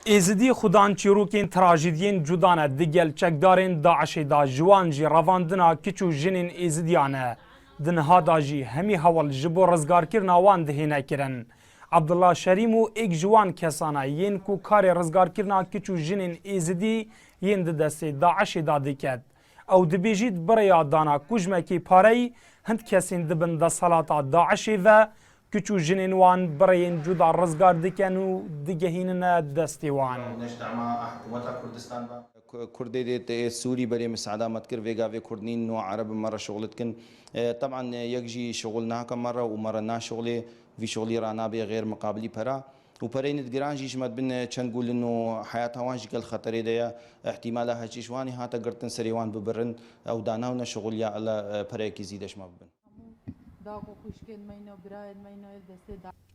êzidî xudan çîrokên trajîdiyên cudan digel çekdarên Daişê da jiwan jî revandina kiç û jinên êzidiyan e. Di niha da jî hemî hewl ji bo rizgarkirina wan dihêne kirin. Abdullah Şerîm û êk ji wan kesan e yên ku karê rizgarkirina kiç û jinên êzidî yên di destê Daişê da diket. Ew dibêjî di birêya dana kujmekê pareyî hind kesên dibin desthelata Daişê ve kiç û jinên wan bireyên cuda rizgar dikin û digehînine destê wan. كردي سوري بري مساعدة متكر فيجا في كردين نوع عرب مرة شغلتكن طبعا يجي شغلنا كم مرة ومرة نا شغلي في شغلي رانا بغير مقابلي برا وبرين تجران جيش مد بن تشنقول إنه حياتها وان جيك الخطر ده احتمالها هالشيء واني هاتا قرتن سريوان ببرن أو دانا ونا شغل يا الله بريك يزيدش ما ببن.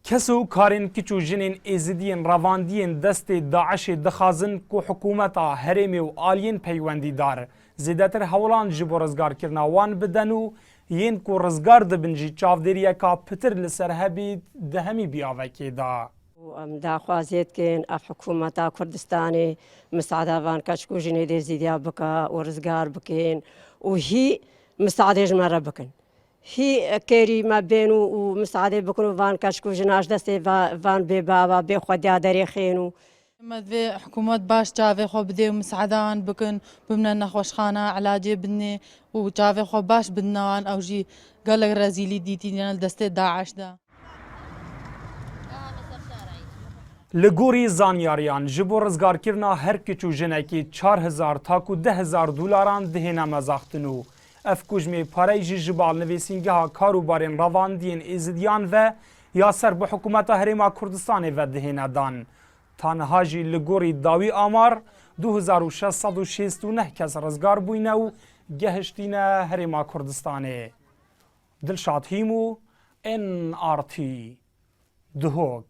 Kes û karên kiç û jinên êzidiyên revandiyên destê Daişê dixwazin ku hikûmeta herêmê û aliyên peywendîdar zêdetir hewlan ji bo rizgarkirina wan bidin û yên ku rizgar dibin jî çavdêriyeka pitir li ser hebî di hemî biyavekê da. Em daxwazê dikin ev hikûmeta Kurdistanê misaada keşk û jinê dê zêdiya bike û rizgar bikin û hî misaadê ji me re bikin. هی کری ما بینو و مساعده بکنو وان کشکو جناش دسته وان به بابا به خودیا دری خینو مدوی حکومت باش جاوی خو بده و مساعدان بکن بمن نخوشخانه علاجی بنی و جاوی خو باش بدنوان او جی قالك رزیلی دیتین دسته داعش دا لگوری زانیاریان جبو rizgarkirina her kiç û jinekî 4000 ta ku 10,000 dolaran dihêne mezextin û ev kujmê parey jî ji balnivîsîngeha karûbarên revandiyên êzidiyan ve ya ser bi hikûmeta Herêma Kurdistanê ve dihêne dan. Tanha jî li gorî dawî amar 2669 kes rizgar bûyne û gehiştîne Herêma Kurdistanê. Dilşad Hîm û NRT Duhok.